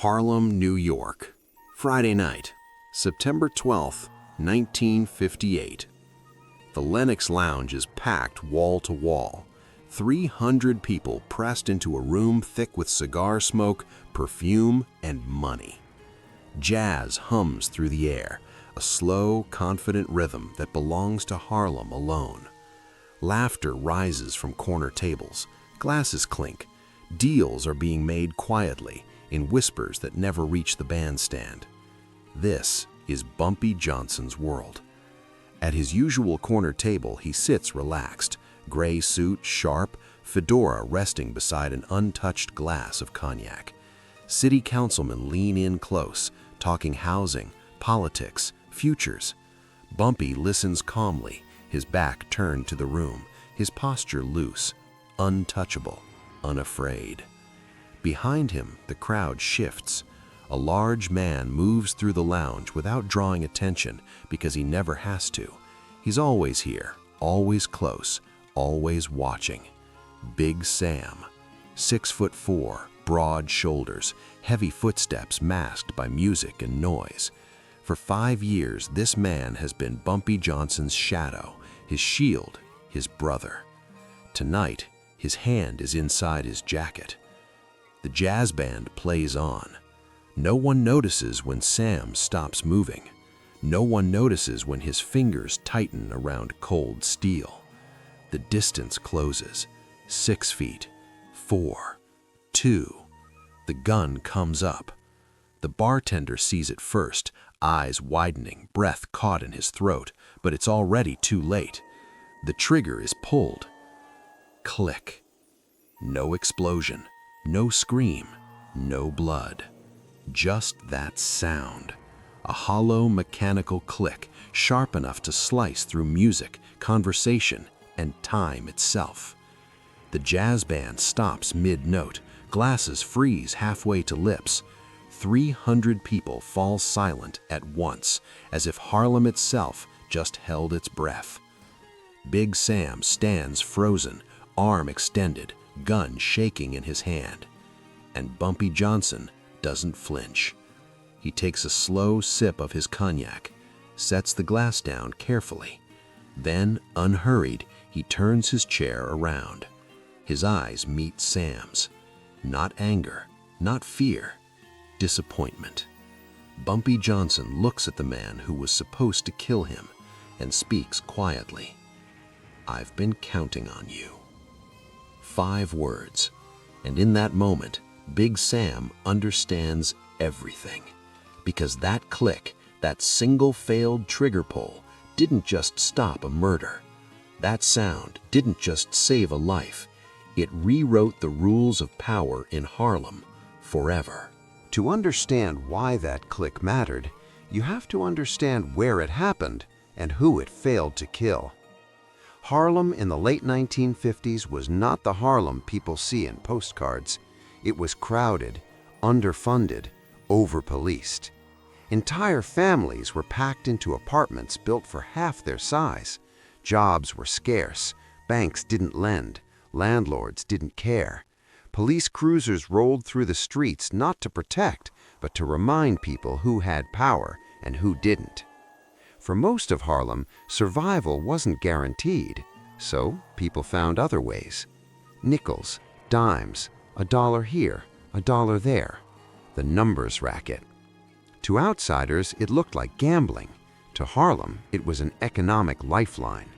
Harlem, New York. Friday night, September 12th, 1958. The Lenox Lounge is packed wall to wall. 300 people pressed into a room thick with cigar smoke, perfume, and money. Jazz hums through the air, a slow, confident rhythm that belongs to Harlem alone. Laughter rises from corner tables, glasses clink, deals are being made quietly, in whispers that never reach the bandstand. This is Bumpy Johnson's world. At his usual corner table, he sits relaxed, gray suit sharp, fedora resting beside an untouched glass of cognac. City councilmen lean in close, talking housing, politics, futures. Bumpy listens calmly, his back turned to the room, his posture loose, untouchable, unafraid. Behind him, the crowd shifts. A large man moves through the lounge without drawing attention because he never has to. He's always here, always close, always watching. Big Sam. 6'4", broad shoulders, heavy footsteps masked by music and noise. For 5 years, this man has been Bumpy Johnson's shadow, his shield, his brother. Tonight, his hand is inside his jacket. The jazz band plays on. No one notices when Sam stops moving. No one notices when his fingers tighten around cold steel. The distance closes. 6 feet, 4, 2. The gun comes up. The bartender sees it first, eyes widening, breath caught in his throat, but it's already too late. The trigger is pulled. Click. No explosion, no scream, no blood. Just that sound. A hollow mechanical click, sharp enough to slice through music, conversation, and time itself. The jazz band stops mid-note, glasses freeze halfway to lips. 300 people fall silent at once, as if Harlem itself just held its breath. Big Sam stands frozen, arm extended, gun shaking in his hand. And Bumpy Johnson doesn't flinch. He takes a slow sip of his cognac, sets the glass down carefully. Then, unhurried, he turns his chair around. His eyes meet Sam's. Not anger, not fear, disappointment. Bumpy Johnson looks at the man who was supposed to kill him and speaks quietly. "I've been counting on you." 5 words, and in that moment, Big Sam understands everything. Because that click, that single failed trigger pull, didn't just stop a murder. That sound didn't just save a life. It rewrote the rules of power in Harlem forever. To understand why that click mattered, you have to understand where it happened and who it failed to kill. Harlem in the late 1950s was not the Harlem people see in postcards. It was crowded, underfunded, over-policed. Entire families were packed into apartments built for half their size. Jobs were scarce, banks didn't lend, landlords didn't care. Police cruisers rolled through the streets not to protect, but to remind people who had power and who didn't. For most of Harlem, survival wasn't guaranteed, so people found other ways. Nickels, dimes, $1 here, $1 there. The numbers racket. To outsiders, it looked like gambling. To Harlem, it was an economic lifeline.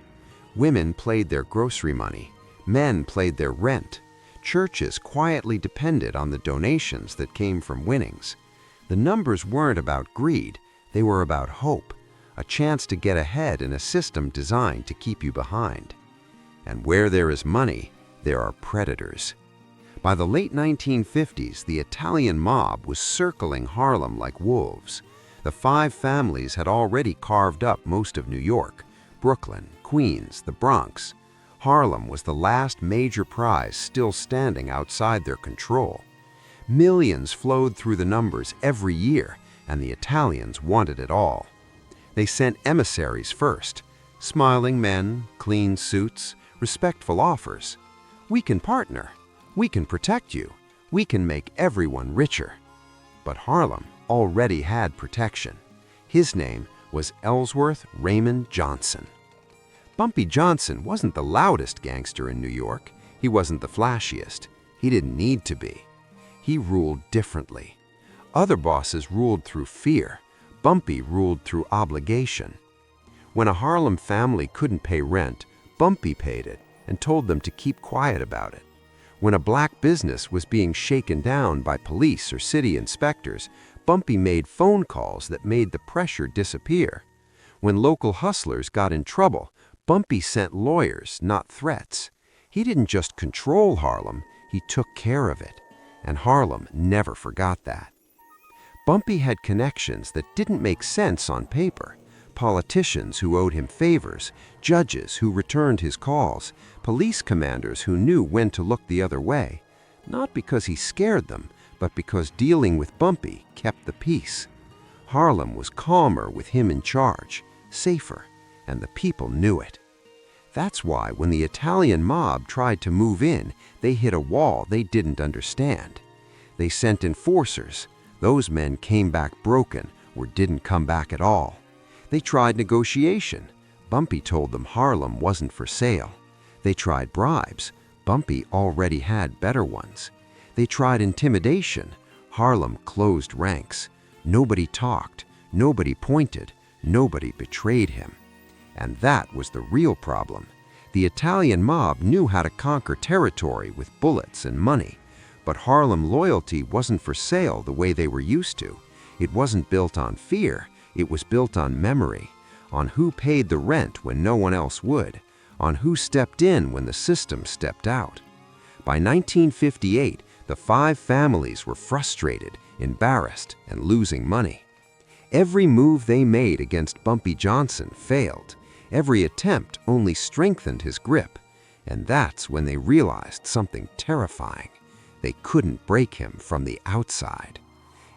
Women played their grocery money. Men played their rent. Churches quietly depended on the donations that came from winnings. The numbers weren't about greed. They were about hope, a chance to get ahead in a system designed to keep you behind. And where there is money, there are predators. By the late 1950s, the Italian mob was circling Harlem like wolves. The 5 families had already carved up most of New York, Brooklyn, Queens, the Bronx. Harlem was the last major prize still standing outside their control. Millions flowed through the numbers every year, and the Italians wanted it all. They sent emissaries first, smiling men, clean suits, respectful offers. "We can partner. We can protect you. We can make everyone richer." But Harlem already had protection. His name was Ellsworth Raymond Johnson. Bumpy Johnson wasn't the loudest gangster in New York. He wasn't the flashiest. He didn't need to be. He ruled differently. Other bosses ruled through fear. Bumpy ruled through obligation. When a Harlem family couldn't pay rent, Bumpy paid it and told them to keep quiet about it. When a black business was being shaken down by police or city inspectors, Bumpy made phone calls that made the pressure disappear. When local hustlers got in trouble, Bumpy sent lawyers, not threats. He didn't just control Harlem, he took care of it. And Harlem never forgot that. Bumpy had connections that didn't make sense on paper. Politicians who owed him favors, judges who returned his calls, police commanders who knew when to look the other way. Not because he scared them, but because dealing with Bumpy kept the peace. Harlem was calmer with him in charge, safer, and the people knew it. That's why when the Italian mob tried to move in, they hit a wall they didn't understand. They sent enforcers. Those men came back broken or didn't come back at all. They tried negotiation. Bumpy told them Harlem wasn't for sale. They tried bribes. Bumpy already had better ones. They tried intimidation. Harlem closed ranks. Nobody talked. Nobody pointed. Nobody betrayed him. And that was the real problem. The Italian mob knew how to conquer territory with bullets and money. But Harlem loyalty wasn't for sale the way they were used to. It wasn't built on fear. It was built on memory, on who paid the rent when no one else would, on who stepped in when the system stepped out. By 1958, the 5 families were frustrated, embarrassed, and losing money. Every move they made against Bumpy Johnson failed. Every attempt only strengthened his grip. And that's when they realized something terrifying. They couldn't break him from the outside.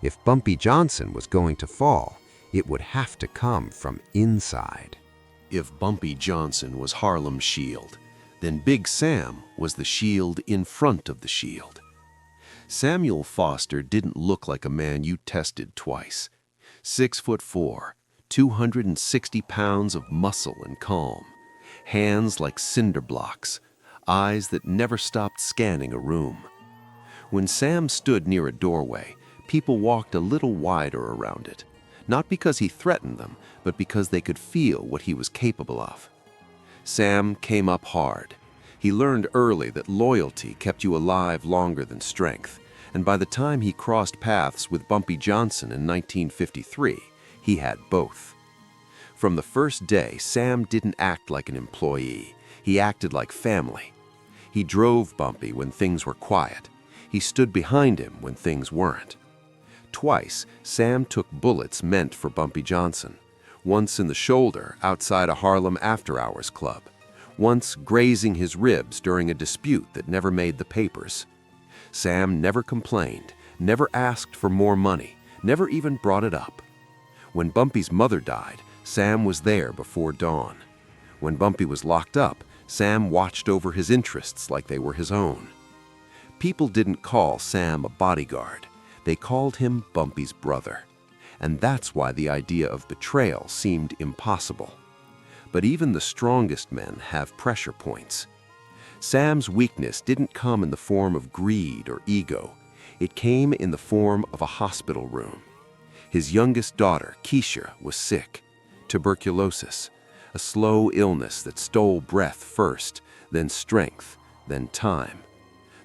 If Bumpy Johnson was going to fall, it would have to come from inside. If Bumpy Johnson was Harlem's shield, then Big Sam was the shield in front of the shield. Samuel Foster didn't look like a man you tested twice. 6'4", 260 pounds of muscle and calm, hands like cinder blocks, eyes that never stopped scanning a room. When Sam stood near a doorway, people walked a little wider around it. Not because he threatened them, but because they could feel what he was capable of. Sam came up hard. He learned early that loyalty kept you alive longer than strength, and by the time he crossed paths with Bumpy Johnson in 1953, he had both. From the first day, Sam didn't act like an employee. He acted like family. He drove Bumpy when things were quiet. He stood behind him when things weren't. Twice, Sam took bullets meant for Bumpy Johnson. Once in the shoulder outside a Harlem after-hours club. Once grazing his ribs during a dispute that never made the papers. Sam never complained, never asked for more money, never even brought it up. When Bumpy's mother died, Sam was there before dawn. When Bumpy was locked up, Sam watched over his interests like they were his own. People didn't call Sam a bodyguard. They called him Bumpy's brother, and that's why the idea of betrayal seemed impossible. But even the strongest men have pressure points. Sam's weakness didn't come in the form of greed or ego. It came in the form of a hospital room. His youngest daughter, Keisha, was sick. Tuberculosis, a slow illness that stole breath first, then strength, then time.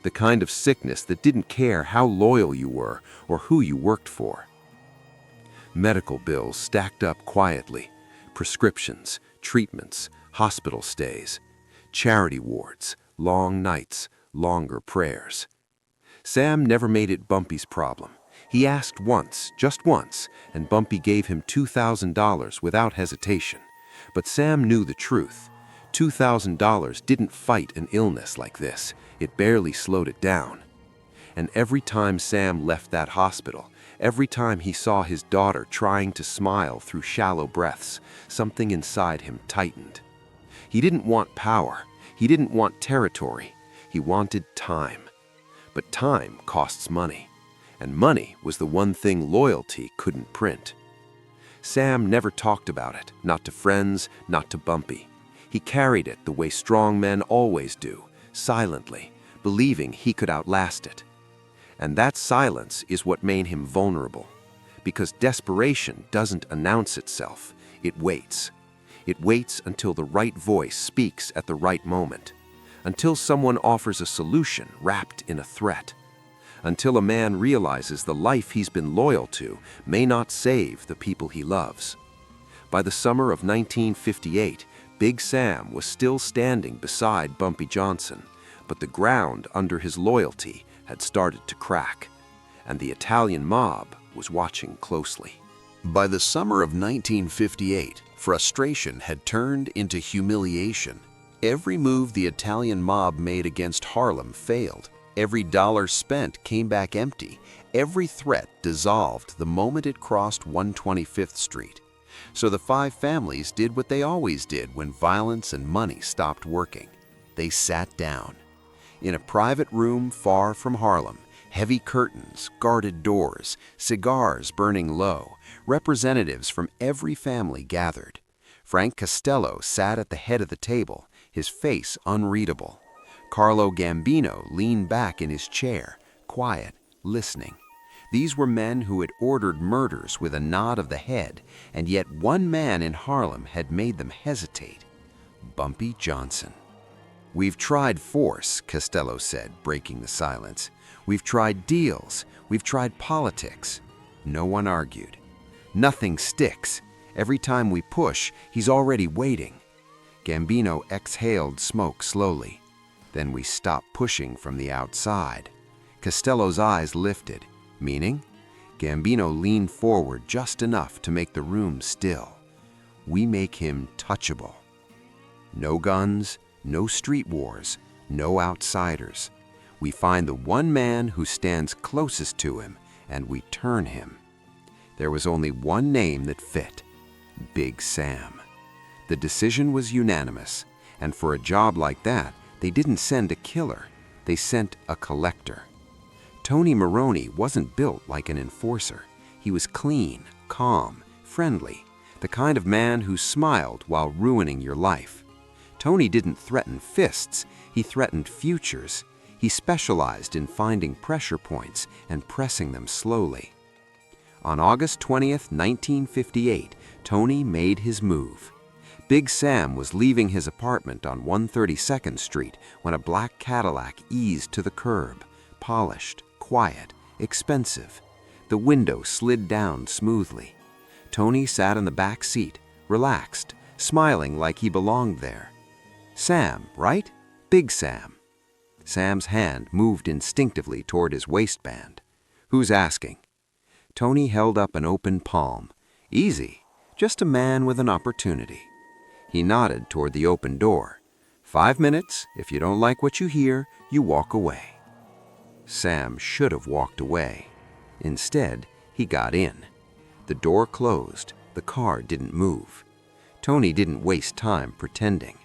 The kind of sickness that didn't care how loyal you were or who you worked for. Medical bills stacked up quietly. Prescriptions, treatments, hospital stays, charity wards, long nights, longer prayers. Sam never made it Bumpy's problem. He asked once, just once, and Bumpy gave him $2,000 without hesitation. But Sam knew the truth. $2,000 didn't fight an illness like this. It barely slowed it down. And every time Sam left that hospital, every time he saw his daughter trying to smile through shallow breaths, something inside him tightened. He didn't want power. He didn't want territory. He wanted time. But time costs money. And money was the one thing loyalty couldn't print. Sam never talked about it, not to friends, not to Bumpy. He carried it the way strong men always do, silently, believing he could outlast it. And that silence is what made him vulnerable. Because desperation doesn't announce itself, it waits. It waits until the right voice speaks at the right moment, until someone offers a solution wrapped in a threat, until a man realizes the life he's been loyal to may not save the people he loves. By the summer of 1958, Big Sam was still standing beside Bumpy Johnson, but the ground under his loyalty had started to crack, and the Italian mob was watching closely. By the summer of 1958, frustration had turned into humiliation. Every move the Italian mob made against Harlem failed. Every dollar spent came back empty. Every threat dissolved the moment it crossed 125th Street. So the five families did what they always did when violence and money stopped working. They sat down. In a private room far from Harlem, heavy curtains, guarded doors, cigars burning low, representatives from every family gathered. Frank Costello sat at the head of the table, his face unreadable. Carlo Gambino leaned back in his chair, quiet, listening. These were men who had ordered murders with a nod of the head, and yet one man in Harlem had made them hesitate: Bumpy Johnson. "We've tried force," Costello said, breaking the silence. "We've tried deals. We've tried politics." No one argued. "Nothing sticks. Every time we push, he's already waiting." Gambino exhaled smoke slowly. "Then we stop pushing from the outside." Costello's eyes lifted. "Meaning?" Gambino leaned forward just enough to make the room still. "We make him touchable. No guns, no street wars, no outsiders. We find the one man who stands closest to him, and we turn him." There was only one name that fit: Big Sam. The decision was unanimous, and for a job like that, they didn't send a killer, they sent a collector. Tony Maroney wasn't built like an enforcer. He was clean, calm, friendly, the kind of man who smiled while ruining your life. Tony didn't threaten fists, he threatened futures. He specialized in finding pressure points and pressing them slowly. On August 20th, 1958, Tony made his move. Big Sam was leaving his apartment on 132nd Street when a black Cadillac eased to the curb, polished, quiet, expensive. The window slid down smoothly. Tony sat in the back seat, relaxed, smiling like he belonged there. "Sam, right? Big Sam." Sam's hand moved instinctively toward his waistband. "Who's asking?" Tony held up an open palm. "Easy, just a man with an opportunity." He nodded toward the open door. "5 minutes. If you don't like what you hear, you walk away." Sam should have walked away. Instead, he got in. The door closed. The car didn't move. Tony didn't waste time pretending.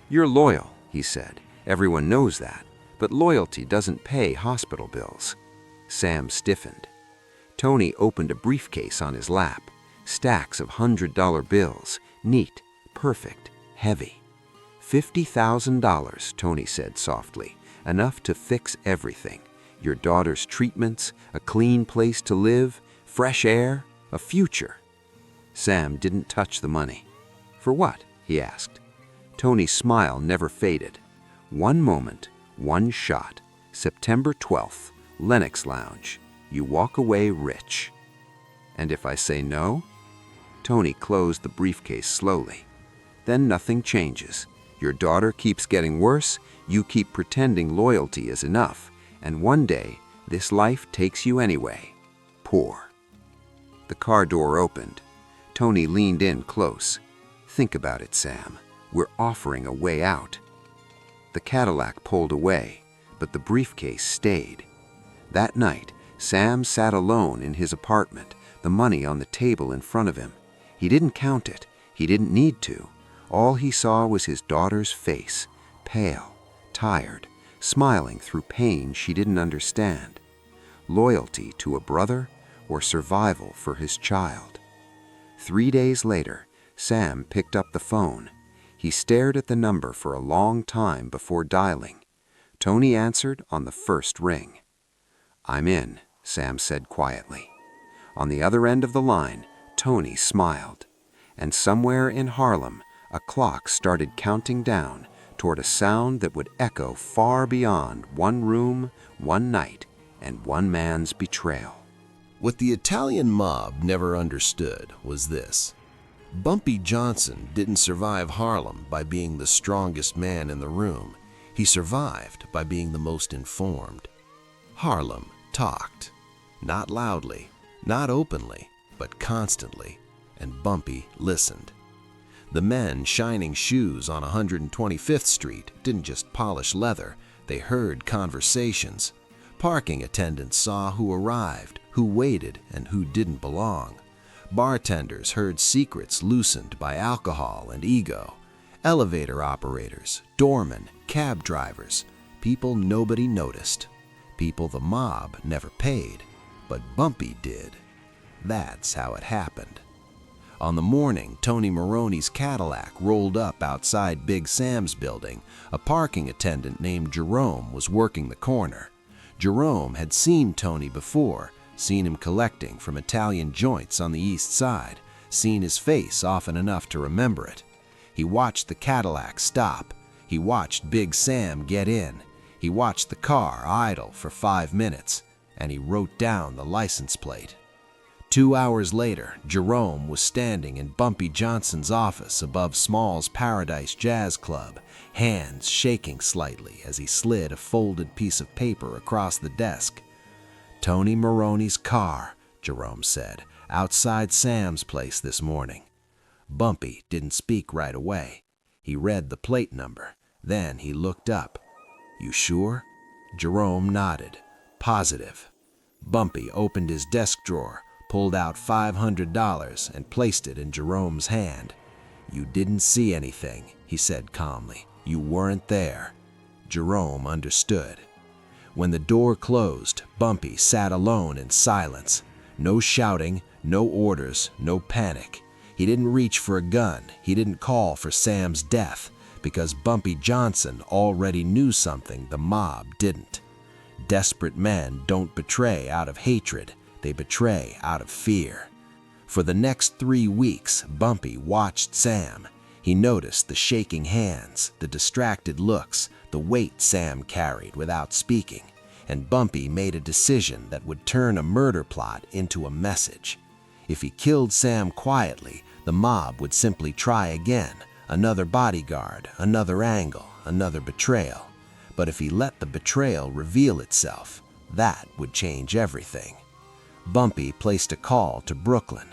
"You're loyal," he said. "Everyone knows that. But loyalty doesn't pay hospital bills." Sam stiffened. Tony opened a briefcase on his lap. Stacks of $100 bills, neat, perfect, heavy. $50,000, Tony said softly, enough to fix everything. Your daughter's treatments, a clean place to live, fresh air, a future. Sam didn't touch the money. "For what?" he asked. Tony's smile never faded. "One moment, one shot, September 12th, Lenox Lounge. You walk away rich." "And if I say no?" Tony closed the briefcase slowly. "Then nothing changes. Your daughter keeps getting worse, you keep pretending loyalty is enough, and one day, this life takes you anyway. Poor." The car door opened. Tony leaned in close. "Think about it, Sam. We're offering a way out." The Cadillac pulled away, but the briefcase stayed. That night, Sam sat alone in his apartment, the money on the table in front of him. He didn't count it. He didn't need to. All he saw was his daughter's face, pale, tired, smiling through pain she didn't understand. loyalty to a brother, or survival for his child. 3 days later, Sam picked up the phone. He stared at the number for a long time before dialing. Tony answered on the first ring. "I'm in," Sam said quietly. On the other end of the line, Tony smiled. And somewhere in Harlem, a clock started counting down toward a sound that would echo far beyond one room, one night, and one man's betrayal. What the Italian mob never understood was this. Bumpy Johnson didn't survive Harlem by being the strongest man in the room. He survived by being the most informed. Harlem talked. Not loudly, not openly, but constantly, and Bumpy listened. The men shining shoes on 125th Street didn't just polish leather, they heard conversations. Parking attendants saw who arrived, who waited, and who didn't belong. Bartenders heard secrets loosened by alcohol and ego. Elevator operators, doormen, cab drivers, people nobody noticed. People the mob never paid, but Bumpy did. That's how it happened. On the morning Tony Maroney's Cadillac rolled up outside Big Sam's building, a parking attendant named Jerome was working the corner. Jerome had seen Tony before, seen him collecting from Italian joints on the east side, seen his face often enough to remember it. He watched the Cadillac stop. He watched Big Sam get in. He watched the car idle for 5 minutes, and he wrote down the license plate. 2 hours later, Jerome was standing in Bumpy Johnson's office above Small's Paradise Jazz Club, hands shaking slightly as he slid a folded piece of paper across the desk. "Tony Maroney's car," Jerome said, "outside Sam's place this morning." Bumpy didn't speak right away. He read the plate number. Then he looked up. "You sure?" Jerome nodded. "Positive." Bumpy opened his desk drawer, pulled out $500, and placed it in Jerome's hand. "You didn't see anything," he said calmly. "You weren't there." Jerome understood. When the door closed, Bumpy sat alone in silence. No shouting, no orders, no panic. He didn't reach for a gun. He didn't call for Sam's death, because Bumpy Johnson already knew something the mob didn't. Desperate men don't betray out of hatred. They betray out of fear. For the next 3 weeks, Bumpy watched Sam. He noticed the shaking hands, the distracted looks, the weight Sam carried without speaking, and Bumpy made a decision that would turn a murder plot into a message. If he killed Sam quietly, the mob would simply try again, another bodyguard, another angle, another betrayal. But if he let the betrayal reveal itself, that would change everything. Bumpy placed a call to Brooklyn.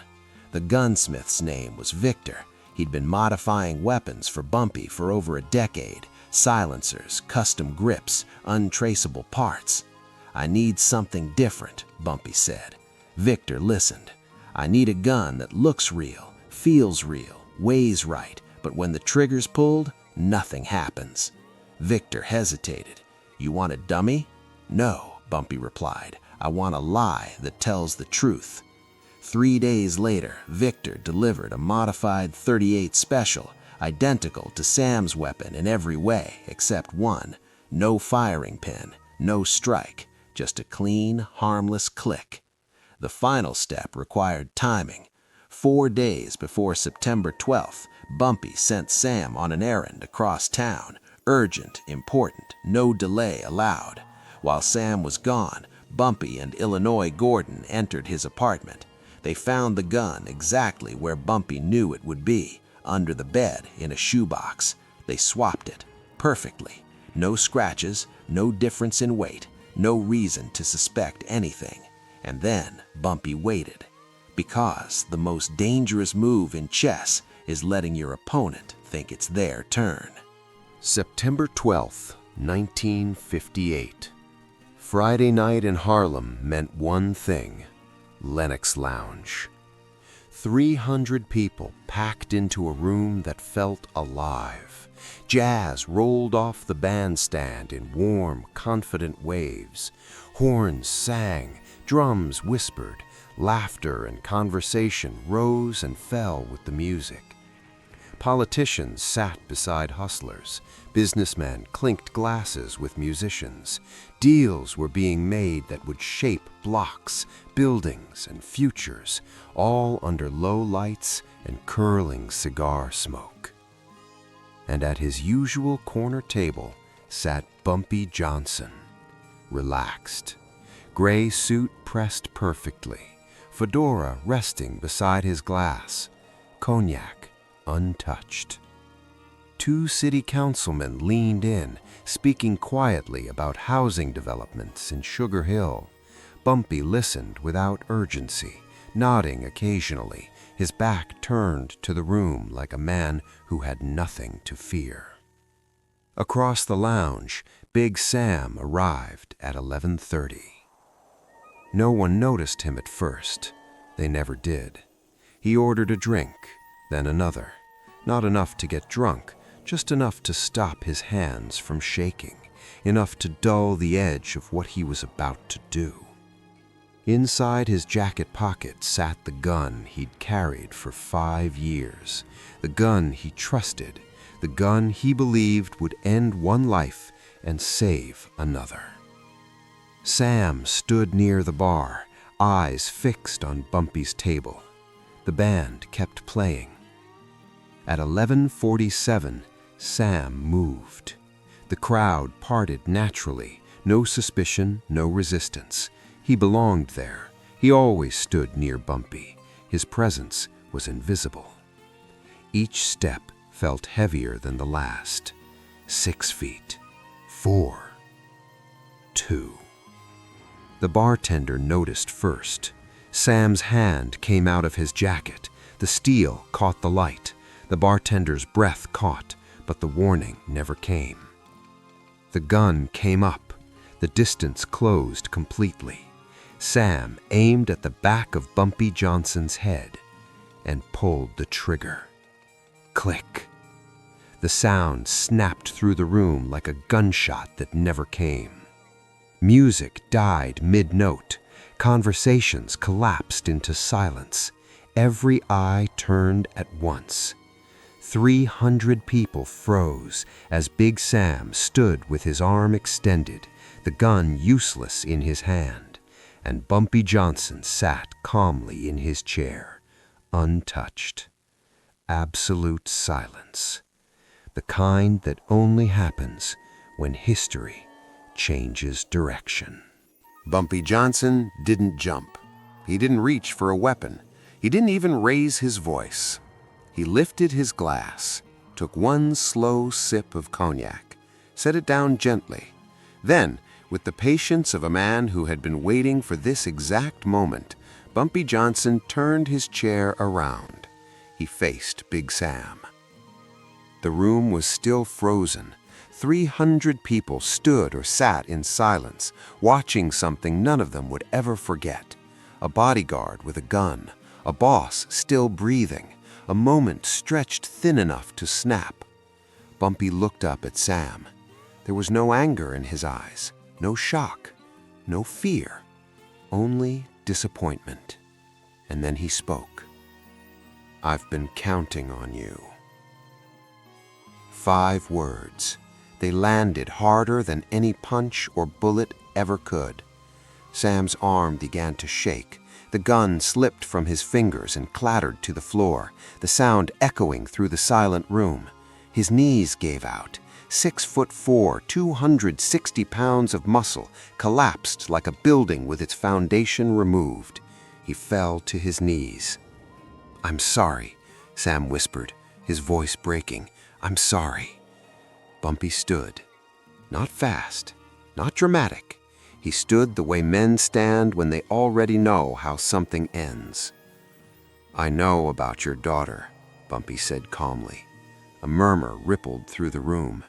The gunsmith's name was Victor. He'd been modifying weapons for Bumpy for over a decade. Silencers, custom grips, untraceable parts. "I need something different," Bumpy said. Victor listened. "I need a gun that looks real, feels real, weighs right, but when the trigger's pulled, nothing happens." Victor hesitated. "You want a dummy?" "No," Bumpy replied. "I want a lie that tells the truth." 3 days later, Victor delivered a modified .38 Special, identical to Sam's weapon in every way except one. No firing pin, no strike, just a clean, harmless click. The final step required timing. 4 days before September 12th, Bumpy sent Sam on an errand across town. Urgent, important, no delay allowed. While Sam was gone, Bumpy and Illinois Gordon entered his apartment. They found the gun exactly where Bumpy knew it would be, under the bed in a shoebox. They swapped it, perfectly. No scratches, no difference in weight, no reason to suspect anything. And then Bumpy waited. Because the most dangerous move in chess is letting your opponent think it's their turn. September 12th, 1958. Friday night in Harlem meant one thing: Lenox Lounge. 300 people packed into a room that felt alive. Jazz rolled off the bandstand in warm, confident waves. Horns sang, drums whispered, laughter and conversation rose and fell with the music. Politicians sat beside hustlers. Businessmen clinked glasses with musicians. Deals were being made that would shape blocks, buildings, and futures, all under low lights and curling cigar smoke. And at his usual corner table sat Bumpy Johnson, relaxed. Gray suit pressed perfectly, fedora resting beside his glass, cognac untouched. Two city councilmen leaned in, speaking quietly about housing developments in Sugar Hill. Bumpy listened without urgency, nodding occasionally, his back turned to the room like a man who had nothing to fear. Across the lounge, Big Sam arrived at 11:30. No one noticed him at first. They never did. He ordered a drink, then another. Not enough to get drunk, just enough to stop his hands from shaking, enough to dull the edge of what he was about to do. Inside his jacket pocket sat the gun he'd carried for 5 years, the gun he trusted, the gun he believed would end one life and save another. Sam stood near the bar, eyes fixed on Bumpy's table. The band kept playing. At 11:47, Sam moved. The crowd parted naturally, no suspicion, no resistance. He belonged there. He always stood near Bumpy. His presence was invisible. Each step felt heavier than the last. 6 feet. 4. 2. The bartender noticed first. Sam's hand came out of his jacket. The steel caught the light. The bartender's breath caught, but the warning never came. The gun came up. The distance closed completely. Sam aimed at the back of Bumpy Johnson's head and pulled the trigger. Click. The sound snapped through the room like a gunshot that never came. Music died mid-note. Conversations collapsed into silence. Every eye turned at once. 300 people froze as Big Sam stood with his arm extended, the gun useless in his hand, and Bumpy Johnson sat calmly in his chair, untouched. Absolute silence. The kind that only happens when history changes direction. Bumpy Johnson didn't jump. He didn't reach for a weapon. He didn't even raise his voice. He lifted his glass, took one slow sip of cognac, set it down gently. Then, with the patience of a man who had been waiting for this exact moment, Bumpy Johnson turned his chair around. He faced Big Sam. The room was still frozen. 300 people stood or sat in silence, watching something none of them would ever forget. A bodyguard with a gun, a boss still breathing, a moment stretched thin enough to snap. Bumpy looked up at Sam. There was no anger in his eyes, no shock, no fear, only disappointment. And then he spoke. "I've been counting on you." 5 words. They landed harder than any punch or bullet ever could. Sam's arm began to shake. The gun slipped from his fingers and clattered to the floor, the sound echoing through the silent room. His knees gave out. 6'4", 260 pounds of muscle collapsed like a building with its foundation removed. He fell to his knees. "I'm sorry," Sam whispered, his voice breaking. "I'm sorry." Bumpy stood. Not fast, not dramatic. He stood the way men stand when they already know how something ends. "I know about your daughter," Bumpy said calmly. A murmur rippled through the room.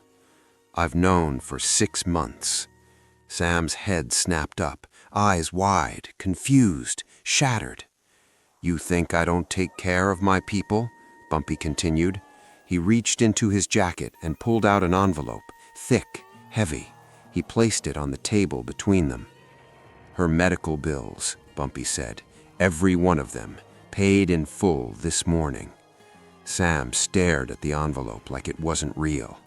"I've known for 6 months." Sam's head snapped up, eyes wide, confused, shattered. "You think I don't take care of my people?" Bumpy continued. He reached into his jacket and pulled out an envelope, thick, heavy. He placed it on the table between them. "Her medical bills," Bumpy said. "Every one of them, paid in full this morning." Sam stared at the envelope like it wasn't real.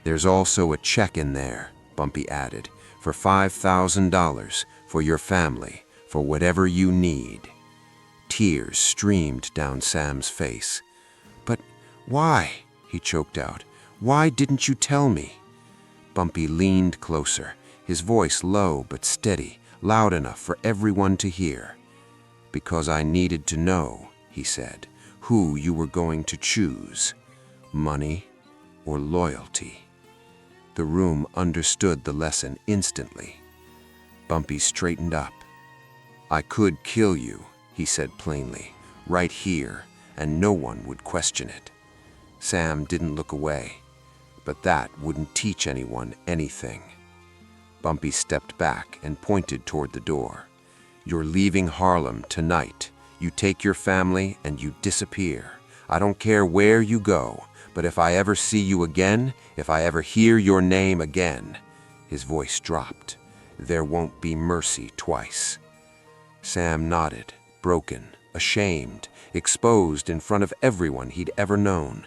"There's also a check in there," Bumpy added, "for $5,000 for your family, for whatever you need." Tears streamed down Sam's face. "But why?" he choked out. "Why didn't you tell me?" Bumpy leaned closer, his voice low but steady, loud enough for everyone to hear. "Because I needed to know," he said, "who you were going to choose, money or loyalty." The room understood the lesson instantly. Bumpy straightened up. "I could kill you," he said plainly, "right here, and no one would question it." Sam didn't look away, but that wouldn't teach anyone anything. Bumpy stepped back and pointed toward the door. "You're leaving Harlem tonight. You take your family and you disappear. I don't care where you go, but if I ever see you again, if I ever hear your name again," his voice dropped, "there won't be mercy twice." Sam nodded, broken, ashamed, exposed in front of everyone he'd ever known.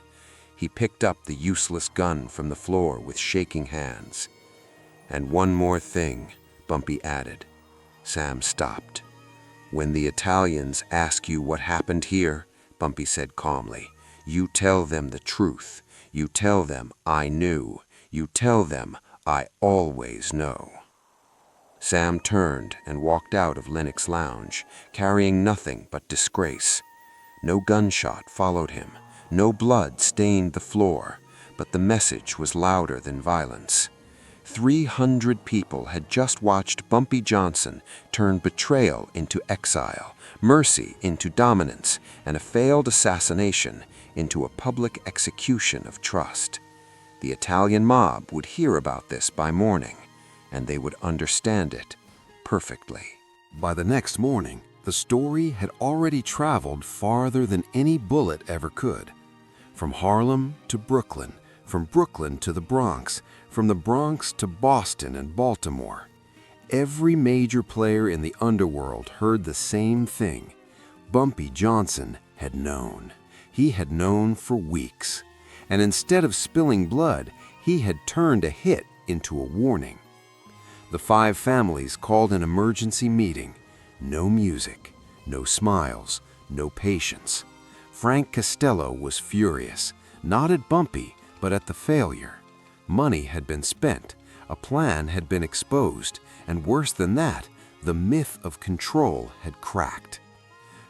He picked up the useless gun from the floor with shaking hands. "And one more thing," Bumpy added. Sam stopped. "When the Italians ask you what happened here," Bumpy said calmly, "you tell them the truth. You tell them I knew. You tell them I always know." Sam turned and walked out of Lennox Lounge, carrying nothing but disgrace. No gunshot followed him. No blood stained the floor, but the message was louder than violence. 300 people had just watched Bumpy Johnson turn betrayal into exile, mercy into dominance, and a failed assassination into a public execution of trust. The Italian mob would hear about this by morning, and they would understand it perfectly. By the next morning, the story had already traveled farther than any bullet ever could. From Harlem to Brooklyn, from Brooklyn to the Bronx, from the Bronx to Boston and Baltimore. Every major player in the underworld heard the same thing. Bumpy Johnson had known. He had known for weeks. And instead of spilling blood, he had turned a hit into a warning. The 5 families called an emergency meeting. No music, no smiles, no patience. Frank Costello was furious, not at Bumpy, but at the failure. Money had been spent, a plan had been exposed, and worse than that, the myth of control had cracked.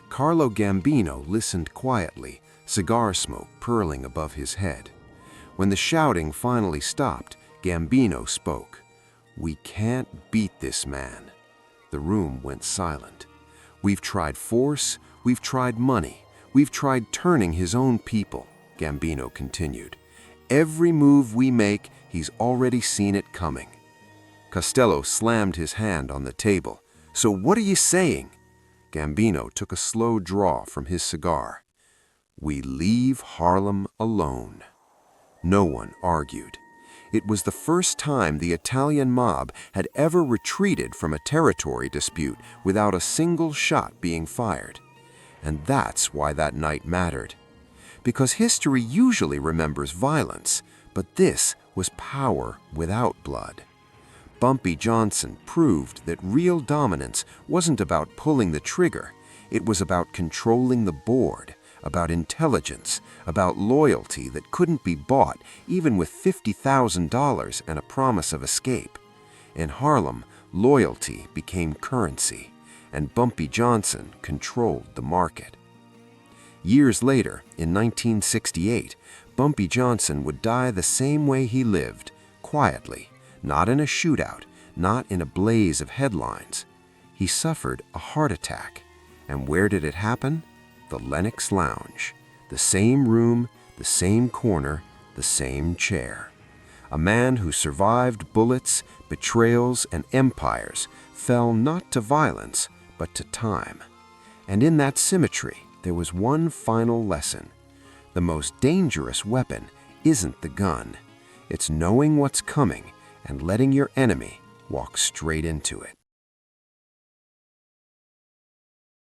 Carlo Gambino listened quietly, cigar smoke curling above his head. When the shouting finally stopped, Gambino spoke. "We can't beat this man." The room went silent. "We've tried force, we've tried money, we've tried turning his own people," Gambino continued. "Every move we make, he's already seen it coming." Costello slammed his hand on the table. "So what are you saying?" Gambino took a slow draw from his cigar. "We leave Harlem alone." No one argued. It was the first time the Italian mob had ever retreated from a territory dispute without a single shot being fired. And that's why that night mattered. Because history usually remembers violence, but this was power without blood. Bumpy Johnson proved that real dominance wasn't about pulling the trigger. It was about controlling the board, about intelligence, about loyalty that couldn't be bought even with $50,000 and a promise of escape. In Harlem, loyalty became currency, and Bumpy Johnson controlled the market. Years later, in 1968, Bumpy Johnson would die the same way he lived, quietly, not in a shootout, not in a blaze of headlines. He suffered a heart attack. And where did it happen? The Lennox Lounge. The same room, the same corner, the same chair. A man who survived bullets, betrayals, and empires fell not to violence, but to time. And in that symmetry, there was one final lesson. The most dangerous weapon isn't the gun. It's knowing what's coming and letting your enemy walk straight into it.